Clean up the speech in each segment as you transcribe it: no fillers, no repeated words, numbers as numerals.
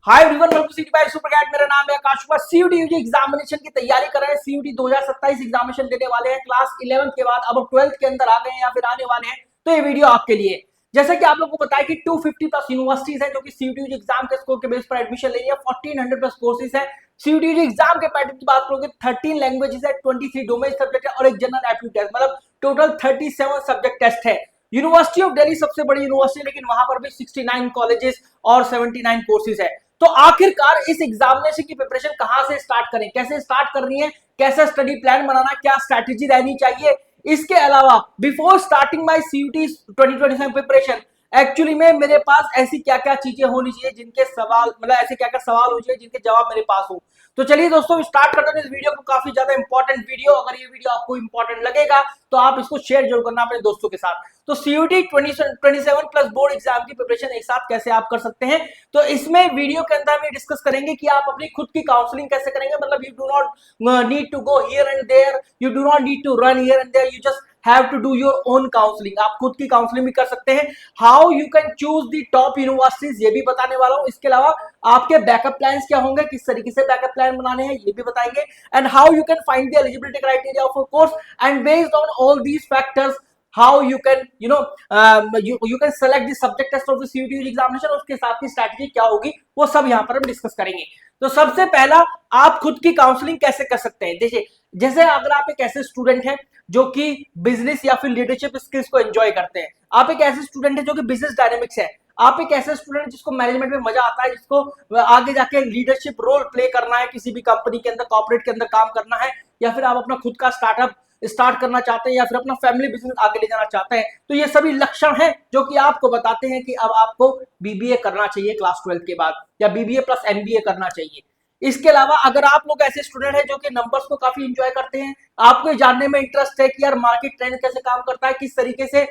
Hi everyone, welcome to सीटी bye सुपरकैट। मेरा नाम है आकाश। सीयूटी यूजी एग्जामिनेशन की तैयारी कर रहे हैं। सीयूटी 2027 एग्जामिनेशन देने वाले हैं क्लास 11 के बाद। अब 12th के अंदर आ गए हैं या फिर आने वाले हैं, तो ये वीडियो आपके लिए। जैसे कि आप लोगों को बताया कि 250 प्लस यूनिवर्सिटीज है जो कि सीयूटी यूजी एग्जाम के स्कोर के बेस पर एडमिशन ले रही है। 1400 प्लस कोर्सेज है। सीयूटी यूजी एग्जाम के पैटर्न की बात करोगे 13 लैंग्वेजेस है, 23 डोमेन सब्जेक्ट है और एक जनरल एप्टीट्यूड टेस्ट, मतलब टोटल 37 सब्जेक्ट टेस्ट है। यूनिवर्सिटी ऑफ दिल्ली सबसे बड़ी यूनिवर्सिटी, लेकिन वहां पर भी 69 कॉलेजेस और 79 कोर्सेज है। तो आखिरकार इस एग्जामिनेशन की प्रिपरेशन कहां से स्टार्ट करें, कैसे स्टार्ट करनी है, कैसा स्टडी प्लान बनाना, क्या स्ट्रैटेजी रहनी चाहिए। इसके अलावा before starting my CUET 2027 preparation, actually में मेरे पास ऐसी क्या क्या चीजें होनी चाहिए जिनके सवाल, मतलब ऐसे क्या क्या सवाल होने चाहिए जिनके जवाब मेरे पास हो। तो चलिए दोस्तों स्टार्ट करते हैं इस वीडियो को। काफी ज्यादा इंपॉर्टेंट वीडियो, अगर ये वीडियो आपको इंपॉर्टेंट लगेगा तो आप इसको शेयर जरूर करना अपने दोस्तों के साथ। तो सीयूटी 27 प्लस बोर्ड एग्जाम की प्रिपरेशन एक साथ कैसे आप कर सकते हैं, तो इसमें वीडियो के अंदर हम डिस्कस करेंगे कि आप अपनी खुद की काउंसलिंग कैसे करेंगे। मतलब you do not need to go here and there, you do not need to run here and there, you just have to do your own counselling. आप खुद की काउंसलिंग भी कर सकते हैं। How you can choose the top universities, ये भी बताने वाला हूं। इसके अलावा आपके बैकअप प्लान्स क्या होंगे, किस तरीके से बैकअप प्लान बनाने हैं, ये भी बताएंगे। And how you can find the eligibility criteria of a course, and based on all these factors how you can you can select the subject test of the CUET examination, उसके साथ की strategy क्या होगी वो सब यहां पर हम डिस्कस करेंगे। तो सबसे पहला, आप खुद की काउंसलिंग कैसे कर सकते हैं। देखिए, जैसे अगर आप एक ऐसे स्टूडेंट हैं जो कि बिजनेस या फिर लीडरशिप स्किल्स को एंजॉय करते हैं, आप एक ऐसे स्टूडेंट है जो कि बिजनेस डायनेमिक्स है, आप एक ऐसे स्टूडेंट जिसको मैनेजमेंट में मजा आता है, जिसको आगे जाके लीडरशिप रोल प्ले करना है, किसी भी कंपनी के अंदर, कॉर्पोरेट के अंदर काम करना है, या फिर आप अपना खुद का स्टार्टअप स्टार्ट करना चाहते हैं, या फिर अपना फैमिली बिजनेस आगे ले जाना चाहते हैं, तो ये सभी लक्षण हैं जो कि आपको बताते हैं कि अब आपको बीबीए करना चाहिए क्लास 12 के बाद, या बीबीए प्लस एमबीए करना चाहिए। इसके अलावा अगर आप लोग ऐसे स्टूडेंट हैं जो कि नंबर्स को काफी एंजॉय करते हैं, आपको ये जानने में इंटरेस्ट है कि यार मार्केट ट्रेंड कैसे काम करता है, किस तरीके से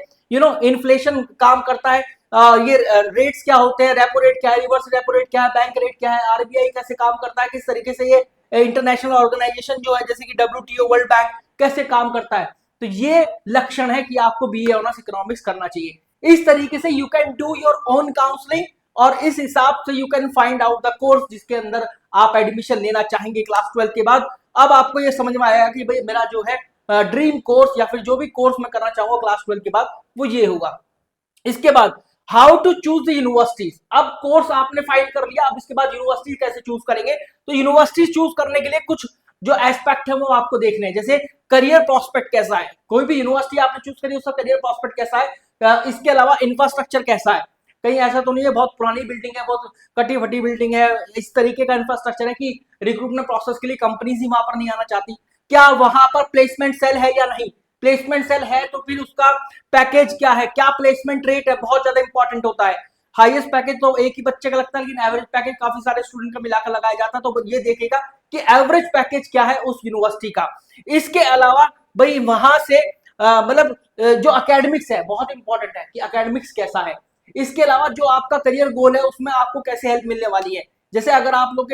इन्फ्लेशन काम करता है, ये रेट्स क्या होते हैं, रेपो रेट क्या है, रिवर्स रेपो रेट क्या है, बैंक रेट क्या है, आरबीआई कैसे काम करता है, किस तरीके से ये इंटरनेशनल ऑर्गेनाइजेशन जो है जैसे कि डब्ल्यूटीओ, वर्ल्ड बैंक कैसे काम करता है, तो ये लक्षण है कि आपको बीए ऑनर्स इकोनॉमिक्स करना चाहिए। इस तरीके से you can do your own counselling, और इस हिसाब से you can find out the course जिसके अंदर आप एडमिशन लेना चाहेंगे क्लास 12 के बाद। अब आपको ये समझ में आएगा कि भाई मेरा जो है ड्रीम कोर्स या फिर जो भी कोर्स मैं करना चाहूंगा क्लास 12 के बाद वो ये होगा। इसके बाद how to choose the universities. अब कोर्स आपने फाइंड कर लिया, अब इसके बाद यूनिवर्सिटी कैसे चूज करेंगे। तो यूनिवर्सिटी चूज करने के लिए कुछ जो एस्पेक्ट है वो आपको देखने हैं, जैसे करियर प्रोस्पेक्ट कैसा है, कोई भी यूनिवर्सिटी आपने चूज करी उसका करियर प्रोस्पेक्ट कैसा है। इसके अलावा इंफ्रास्ट्रक्चर कैसा है, कहीं ऐसा तो नहीं है बहुत पुरानी बिल्डिंग है, बहुत कटी फटी बिल्डिंग है, इस तरीके का इंफ्रास्ट्रक्चर है कि रिक्रूटमेंट प्रोसेस के लिए कंपनीज ही वहां पर नहीं आना चाहती। क्या वहां पर प्लेसमेंट सेल है या नहीं, प्लेसमेंट सेल है तो फिर उसका पैकेज क्या है, क्या प्लेसमेंट रेट है, बहुत ज्यादा इंपॉर्टेंट होता है। हाईएस्ट पैकेज तो एक ही बच्चे का लगता है, लेकिन एवरेज पैकेज काफी सारे स्टूडेंट का मिलाकर लगाया जाता है, तो ये देखेगा कि एवरेज पैकेज क्या है उस यूनिवर्सिटी का। इसके अलावा भाई वहां से मतलब जो एकेडमिक्स है बहुत इंपॉर्टेंट है कि एकेडमिक्स कैसा है। इसके अलावा जो आपका करियर गोल है उसमें आपको कैसे हेल्प मिलने वाली है। जैसे अगर आप लोग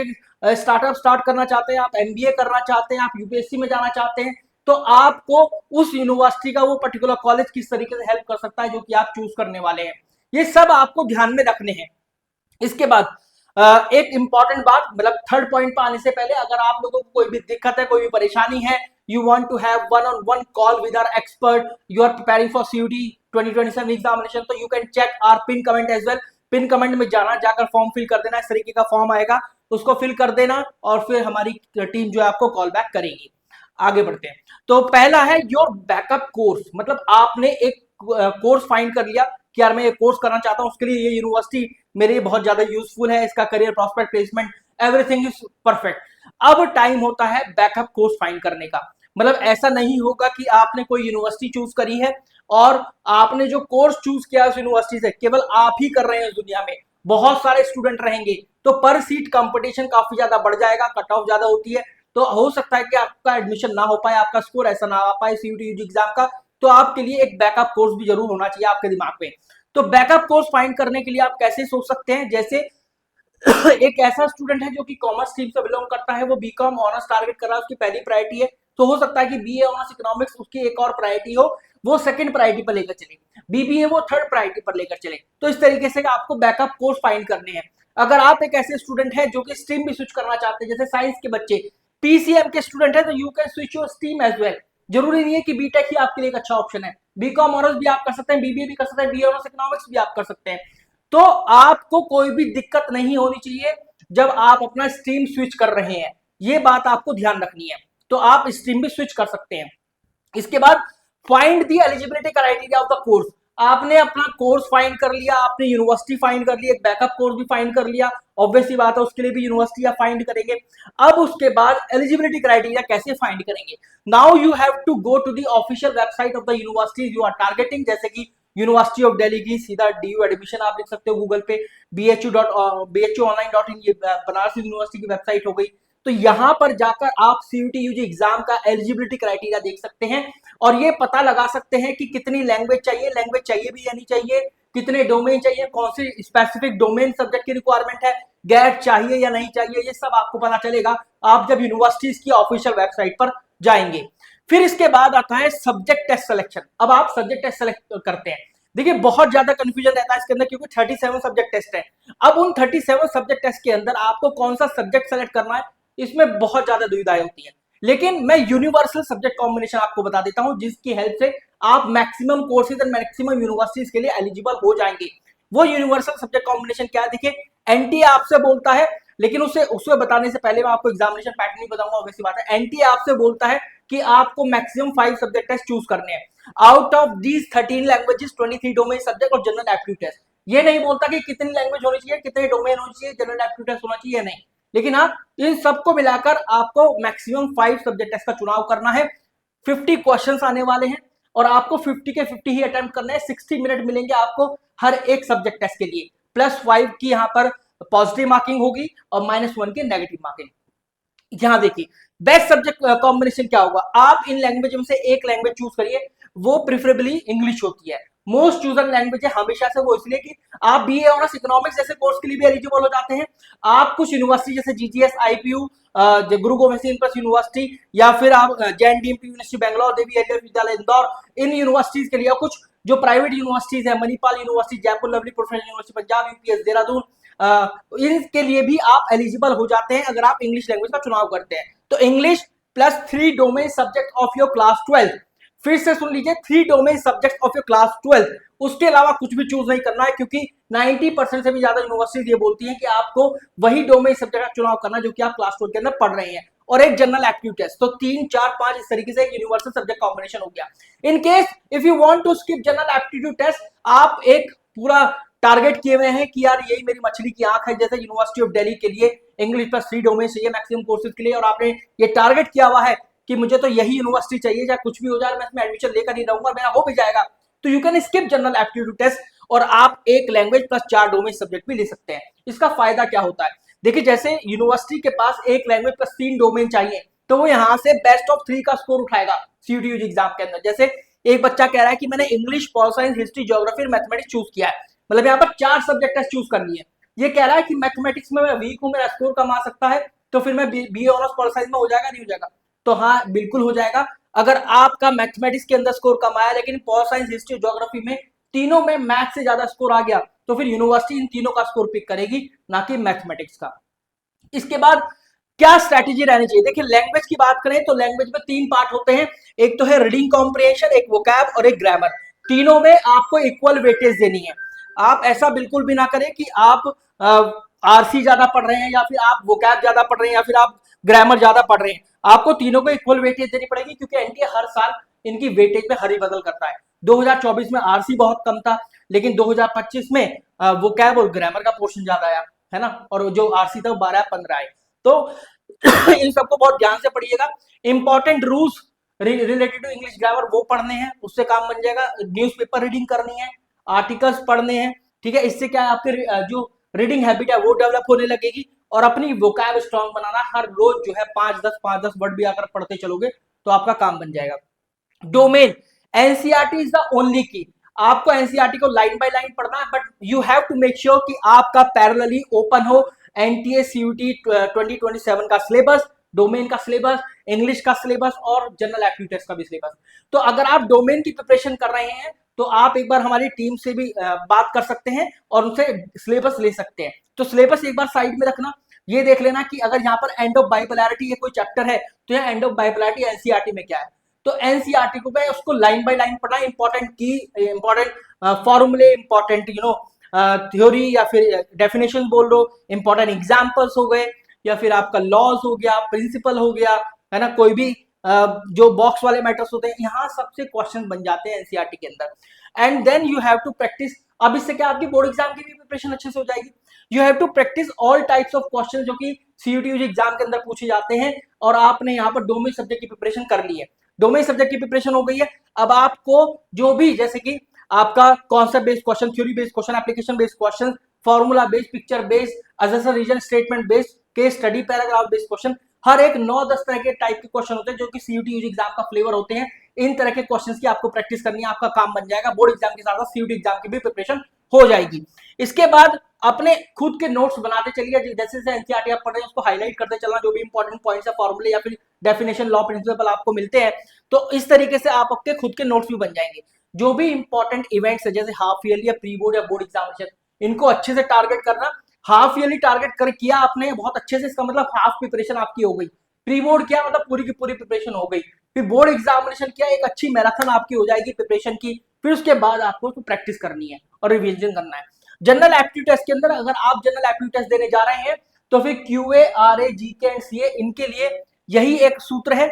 स्टार्टअप स्टार्ट करना चाहते हैं, आप एमबीए करना चाहते हैं, आप यूपीएससी में जाना चाहते हैं, तो आपको उस यूनिवर्सिटी का वो पर्टिकुलर कॉलेज किस तरीके से हेल्प कर सकता है जो कि आप चूज करने वाले हैं, ये सब आपको ध्यान में रखने हैं। इसके बाद एक इंपॉर्टेंट बात, मतलब थर्ड पॉइंट पर आने से पहले, अगर आप लोगों को कोई भी दिक्कत है, कोई भी परेशानी है, you want to have one-on-one call with our expert, you are preparing for CUET 2027 examination, तो you can check our pin comment as well। Pin comment में जाना, जाकर फॉर्म फिल कर देना, इस तरीके का फॉर्म आएगा, उसको फिल कर देना और फिर हमारी टीम जो है आपको कॉल बैक करेगी। आगे बढ़ते हैं। तो पहला है योर बैकअप कोर्स, मतलब आपने एक कोर्स फाइंड कर लिया कि यार मैं ये कोर्स करना चाहता हूं, उसके लिए ये यूनिवर्सिटी मेरे लिए बहुत ज्यादा यूजफुल है, इसका career prospect, placement, everything is perfect. अब टाइम होता है बैकअप कोर्स फाइंड करने का। मतलब ऐसा नहीं होगा कि आपने कोई यूनिवर्सिटी चूज करी है और आपने जो कोर्स चूज किया उस यूनिवर्सिटी से केवल आप ही कर रहे हैं, दुनिया में बहुत सारे स्टूडेंट रहेंगे, तो पर सीट कंपटीशन काफी ज्यादा बढ़ जाएगा, कट ऑफ ज्यादा होती है, तो हो सकता है कि आपका एडमिशन ना हो पाए, आपका स्कोर ऐसा ना आ पाए सीयूटी यूजी एग्जाम का। तो आपके लिए एक बैकअप कोर्स भी जरूर होना चाहिए आपके दिमाग में। तो बैकअप कोर्स फाइंड करने के लिए आप कैसे सोच सकते हैं, जैसे एक ऐसा स्टूडेंट है जो कि कॉमर्स स्ट्रीम से बिलोंग करता है, वो बीकॉम ऑनर्स टारगेट कर रहा है, उसकी पहली प्रायोरिटी है, तो हो सकता है कि बीए ऑनर्स इकोनॉमिक्स उसकी एक और प्रायोरिटी हो, वो सेकंड प्रायोरिटी पर लेकर चले, बीबीए वो थर्ड प्रायोरिटी पर लेकर चले। तो इस तरीके से आपको बैकअप कोर्स फाइंड करने हैं। अगर आप एक ऐसे स्टूडेंट हैं जो कि स्ट्रीम भी स्विच करना चाहते हैं, जैसे साइंस के बच्चे, पीसीएम के स्टूडेंट है, तो you can switch your stream as well. जरूरी नहीं है कि बीटेक ही आपके लिए एक अच्छा ऑप्शन है, बीकॉम ऑनर्स भी आप कर सकते हैं, बीबीए भी कर सकते हैं, बीए ऑनर्स इकोनॉमिक्स भी आप कर सकते हैं। तो आपको कोई भी दिक्कत नहीं होनी चाहिए जब आप अपना स्ट्रीम स्विच कर रहे हैं, ये बात आपको ध्यान रखनी है। तो आप स्ट्रीम भी स्विच कर सकते हैं। इसके बाद find the eligibility criteria of the course. आपने अपना कोर्स फाइंड कर लिया, आपने यूनिवर्सिटी फाइंड कर लिया, एक बैकअप कोर्स भी फाइंड कर लिया, ऑब्वियसली बात है उसके लिए भी यूनिवर्सिटी आप फाइंड करेंगे। अब उसके बाद एलिजिबिलिटी क्राइटेरिया कैसे फाइंड करेंगे? Now you have to go to the official website of the university you are targeting, जैसे कि यूनिवर्सिटी ऑफ दिल्ली की सीधा डीयू एडमिशन आप लिख सकते हो गूगल पे, bhu.online.in ये बनारस यूनिवर्सिटी की वेबसाइट हो गई। तो यहां पर जाकर आप सीयूटी यूजी एग्जाम का एलिजिबिलिटी क्राइटेरिया देख सकते हैं और ये पता लगा सकते हैं कि कितनी लैंग्वेज चाहिए भी या नहीं चाहिए, कितने डोमेन चाहिए, कौन सी स्पेसिफिक डोमेन सब्जेक्ट की रिक्वायरमेंट है, गैट चाहिए या नहीं चाहिए, ये सब आपको पता चलेगा आप जब यूनिवर्सिटीज की ऑफिशियल वेबसाइट पर जाएंगे। फिर इसके बाद आता है सब्जेक्ट टेस्ट सिलेक्शन। अब आप सब्जेक्ट टेस्ट सेलेक्ट करते हैं। देखिए बहुत ज्यादा कंफ्यूजन रहता है इसके अंदर, क्योंकि 37 सब्जेक्ट टेस्ट है। अब उन 37 सब्जेक्ट टेस्ट के अंदर आपको कौन सा सब्जेक्ट सेलेक्ट करना है, इसमें बहुत ज्यादा दुविधाएं होती है। लेकिन मैं यूनिवर्सल सब्जेक्ट कॉम्बिनेशन आपको बता देता हूं, जिसकी हेल्प से आप maximum courses and maximum universities के लिए एलिजिबल हो जाएंगे। वो यूनिवर्सल सब्जेक्ट कॉम्बिनेशन क्या है? देखिए एनटीए आपसे बोलता है, लेकिन उसे बताने से पहले मैं आपको एग्जामिनेशन पैटर्न नहीं बताऊंगा, वैसी बात है। एनटीए आपसे बोलता है कि आपको मैक्सिमम 5 सब्जेक्ट टेस्ट चूज करने हैं out of these 13 languages, 23 domain subject और जनरल एप्टीट्यूड टेस्ट। ये नहीं बोलता कि कितनी लैंग्वेज होनी चाहिए, कितने डोमेन होनी चाहिए, जनरल एप्टीट्यूड टेस्ट होना चाहिए, नहीं। लेकिन हाँ, इन सबको मिलाकर आपको मैक्सिमम 5 सब्जेक्ट टेस्ट का चुनाव करना है। 50 क्वेश्चंस आने वाले हैं और आपको 50 के 50 ही अटेम्प्ट करना है। 60 मिनट मिलेंगे आपको हर एक सब्जेक्ट टेस्ट के लिए, +5 की यहाँ पर पॉजिटिव मार्किंग होगी और -1 की नेगेटिव मार्किंग। यहां देखिए बेस्ट सब्जेक्ट कॉम्बिनेशन क्या होगा, आप इन लैंग्वेज में से एक लैंग्वेज चूज करिए, वो प्रिफरेबली इंग्लिश होती है। मोस्ट चूजन लैंग्वेज है हमेशा से, वो इसलिए कि आप बीए ऑनर्स इकोनॉमिक्स जैसे कोर्स के लिए भी एलिजिबल हो जाते हैं। आप कुछ यूनिवर्सिटी जैसे जीजीएस, आईपीयू, गुरु गोविंद सिंह यूनिवर्सिटी, या फिर आप JNDMP यूनिवर्सिटी बैंगलोर, देवी अय्यर विद्यालय इंदौर, इन यूनिवर्सिटीज के लिए कुछ जो प्राइवेट यूनिवर्सिटीज है, Manipal university, Jaipur lovely professional university, Punjab UPS Dehradun, इनके लिए भी आप एलिजिबल हो जाते हैं अगर आप इंग्लिश लैंग्वेज का चुनाव करते हैं। तो English +3 domain subject of your class 12। फिर से सुन लीजिए, 3 domain subject of your class 12। उसके अलावा कुछ भी चूज नहीं करना है, क्योंकि 90% से भी ज्यादा यूनिवर्सिटी ये बोलती है कि आपको वही डोमेन सब्जेक्ट का चुनाव करना जो कि आप क्लास 12 के अंदर पढ़ रहे हैं, और एक जनरल एप्टीट्यूड टेस्ट। तो 3, 4, 5 इस तरीके से एक यूनिवर्सल सब्जेक्ट कॉम्बिनेशन हो गया। In case if you want to skip general aptitude test, आप एक पूरा टारगेट किए हुए हैं कि यार यही मेरी मछली की आंख है, जैसे यूनिवर्सिटी ऑफ दिल्ली के लिए इंग्लिश +3 डोमेन चाहिए मैक्सिमम कोर्सेज के लिए, और आपने ये टारगेट किया हुआ है कि मुझे तो यही यूनिवर्सिटी चाहिए, चाहे कुछ भी हो जाए मैं इसमें एडमिशन लेकर ही रहूंगा, मेरा हो भी जाएगा। तो you can skip general aptitude test और आप एक लैंग्वेज +4 डोमेन सब्जेक्ट भी ले सकते हैं। इसका फायदा क्या होता है? देखिए जैसे यूनिवर्सिटी के पास एक लैंग्वेज +3 डोमेन चाहिए, तो वो यहां से बेस्ट ऑफ 3 का स्कोर उठाएगा सीयूटी यूजी एग्जाम के अंदर। जैसे एक बच्चा कह रहा है कि मैंने English, pol science, history, geography और मैथमेटिक्स चूज किया है, मतलब यहाँ पर 4 सब्जेक्ट टेस्ट चूज करनी है। ये कह रहा है कि मैथमेटिक्स में मैं वीक हूं, मेरा स्कोर कम आ सकता है, तो फिर मैं बीए ऑनर्स पॉल साइंस में हो जाएगा, नहीं हो जाएगा? तो हाँ बिल्कुल हो जाएगा। अगर आपका मैथमेटिक्स के अंदर स्कोर कम आया, लेकिन पॉल साइंस, हिस्ट्री, ज्योग्राफी में तीनों में मैथ से ज्यादा स्कोर आ गया, तो फिर यूनिवर्सिटी इन तीनों का स्कोर पिक करेगी, ना कि मैथमेटिक्स का। इसके बाद क्या स्ट्रैटेजी रहनी चाहिए? देखिए लैंग्वेज की बात करें तो लैंग्वेज में 3 पार्ट होते हैं, एक तो है रीडिंग कॉम्प्रिहेंशन, एक वोकैब और एक ग्रामर। तीनों में आपको इक्वल वेटेज देनी है। आप ऐसा बिल्कुल भी ना करें कि आप आरसी ज्यादा पढ़ रहे हैं, या फिर आप वोकैब ज्यादा पढ़ रहे हैं, या फिर आप ग्रामर ज्यादा पढ़ रहे हैं। आपको तीनों को इक्वल वेटेज देनी पड़ेगी, क्योंकि एनटीए हर साल इनकी वेटेज में हरी बदल करता है। 2024 में आरसी बहुत कम था, लेकिन 2025 में वोकैब और ग्रामर का पोर्शन ज्यादा आया है ना, और जो आरसी था वो 12-15 आए। तो इन सबको बहुत ध्यान से पढ़िएगा। Important rules related to English grammar वो पढ़ने हैं, उससे काम बन जाएगा। न्यूज़पेपर रीडिंग करनी है, आर्टिकल्स पढ़ने हैं, ठीक है। इससे क्या है, आपके जो रीडिंग हैबिट है वो डेवलप होने लगेगी, और अपनी वोकैब स्ट्रॉन्ग बनाना। हर रोज जो है 5-10 वर्ड भी अगर पढ़ते चलोगे तो आपका काम बन जाएगा। Domain NCERT is the only key. आपको एनसीईआरटी को लाइन बाय लाइन पढ़ना है, but you have to make sure कि आपका पैरेलली ओपन हो एनटीए सीयूटी 2027 का सिलेबस, डोमेन का सिलेबस, इंग्लिश का सिलेबस और जनरल एप्टीट्यूड टेस्ट का भी सिलेबस। तो अगर आप डोमेन की प्रिपरेशन कर रहे हैं तो आप एक बार हमारी टीम से भी बात कर सकते हैं और उनसे सिलेबस ले सकते हैं। तो सिलेबस एक बार साइड में रखना, ये देख लेना कि अगर यहाँ पर एंड ऑफ बाइपोलैरिटी कोई चैप्टर है तो यहाँ एंड ऑफ बाइपोलैरिटी एनसीईआरटी में क्या है, तो एनसीईआरटी को मैं उसको लाइन बाय लाइन पढ़ना, इंपॉर्टेंट की, इंपॉर्टेंट फॉर्मूले, इंपॉर्टेंट थ्योरी या फिर डेफिनेशन बोल लो, इंपॉर्टेंट एग्जाम्पल्स हो गए, या फिर आपका लॉज हो गया, प्रिंसिपल हो गया, है ना, कोई भी जो बॉक्स वाले मैटर्स होते हैं, यहाँ सबसे क्वेश्चन बन जाते हैं एनसीईआरटी के अंदर। And then you have to practise. अब इससे क्या आपकी बोर्ड एग्जाम की भी प्रिपरेशन अच्छे से हो जाएगी। You have to practise all types of question जो कि सीयूटी एग्जाम के अंदर पूछे जाते हैं, और आपने यहाँ पर डोमेन सब्जेक्ट की प्रिपरेशन कर ली है, डोमेन सब्जेक्ट की प्रिपरेशन हो गई है। अब आपको जो भी, जैसे कि आपका concept based question, theory based question, application based question, formula based, picture based, assertion, reason statement based, case study, paragraph based question, हर एक 9-10 तरह के टाइप के क्वेश्चन होते हैं जो कि सीयूटी एग्जाम का फ्लेवर होते हैं। इन तरह के क्वेश्चंस की आपको प्रैक्टिस करनी है, आपका काम बन जाएगा, बोर्ड एग्जाम के साथ साथ सीयूटी एग्जाम की भी प्रिपरेशन हो जाएगी। इसके बाद अपने खुद के नोट्स बनाते चलिए, जैसे जैसे एनसीईआरटी आप पढ़ रहे हैं उसको हाईलाइट करते चलना, जो भी इंपॉर्टेंट पॉइंट्स है, फॉर्मूले या फिर डेफिनेशन, लॉ, प्रिंसिपल आपको मिलते हैं, तो इस तरीके से आप आपके खुद के नोट्स भी बन जाएंगे। जो भी इंपॉर्टेंट इवेंट्स है जैसे हाफ ईयरली या प्री बोर्ड या बोर्ड एग्जामिनेशन, इनको अच्छे से टारगेट करना। हाफ ईयरली टारगेट कर किया आपने बहुत अच्छे से, इसका मतलब हाफ प्रिपरेशन आपकी हो गई। प्री बोर्ड किया मतलब पूरी की पूरी प्रिपरेशन हो गई। फिर बोर्ड एग्जामिनेशन किया, एक अच्छी मैराथन आपकी हो जाएगी प्रिपरेशन की। फिर उसके बाद आपको तो प्रैक्टिस करनी है और रिवीजन करना है। जनरल एप्टीट्यूड टेस्ट के अंदर अगर आप जनरल एप्टीट्यूड टेस्ट देने जा रहे हैं तो फिर QA, RA, GK and CA, इनके लिए यही एक सूत्र है।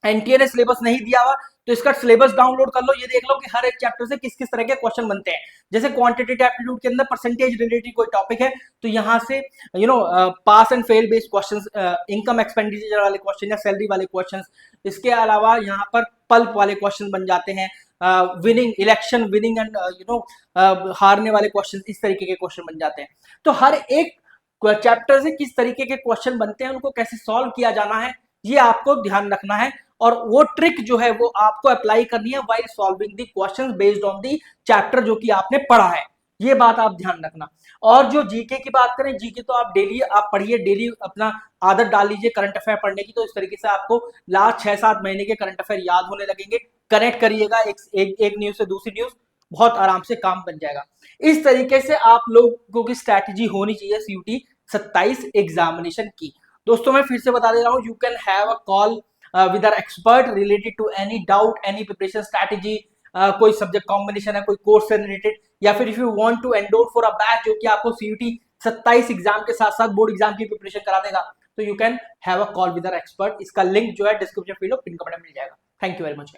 एनटीए ने सिलेबस नहीं दिया हुआ तो इसका सिलेबस डाउनलोड कर लो, ये देख लो कि हर एक चैप्टर से किस किस तरह के क्वेश्चन बनते हैं। जैसे क्वांटिटेटिव एप्टीट्यूड के अंदर परसेंटेज रिलेटेड कोई टॉपिक है तो यहाँ से pass and fail based questions, income expenditure वाले क्वेश्चन या सैलरी वाले क्वेश्चंस, इसके अलावा यहाँ पर पल्प वाले क्वेश्चन बन जाते हैं, विनिंग इलेक्शन, विनिंग एंड हारने वाले क्वेश्चन, इस तरीके के क्वेश्चन बन जाते हैं। तो हर एक चैप्टर से किस तरीके के क्वेश्चन बनते हैं, उनको कैसे सॉल्व किया जाना है, ये आपको ध्यान रखना है, और वो ट्रिक जो है वो आपको अप्लाई करनी है while solving the questions based on the chapter जो कि आपने पढ़ा है। ये बात आप ध्यान रखना। और जो जीके की बात करें, जीके तो आप डेली आप पढ़िए, डेली अपना आदत डाल लीजिए करंट अफेयर पढ़ने की, तो इस तरीके से आपको लास्ट 6-7 महीने के करंट अफेयर याद होने लगेंगे। कनेक्ट करिएगा एक न्यूज से दूसरी न्यूज, बहुत आराम से काम बन जाएगा। इस तरीके से आप लोगों की स्ट्रैटेजी होनी चाहिए सीयूटी 27 एग्जामिनेशन की। दोस्तों मैं फिर से बता दे रहा हूँ, you can have a call with our expert related to any doubt, any preparation strategy, कोई सब्जेक्ट कॉम्बिनेशन है, कोई कोर्स से रिलेटेड, या फिर if you want to enrol for a batch जो कि आपको सीयूटी 27 एग्जाम के साथ साथ बोर्ड एग्जाम की प्रिपरेशन करा देगा, तो you can have a call with our expert. इसका लिंक जो है डिस्क्रिप्शन फील्ड और पिन कमेंट में मिल जाएगा। Thank you very much.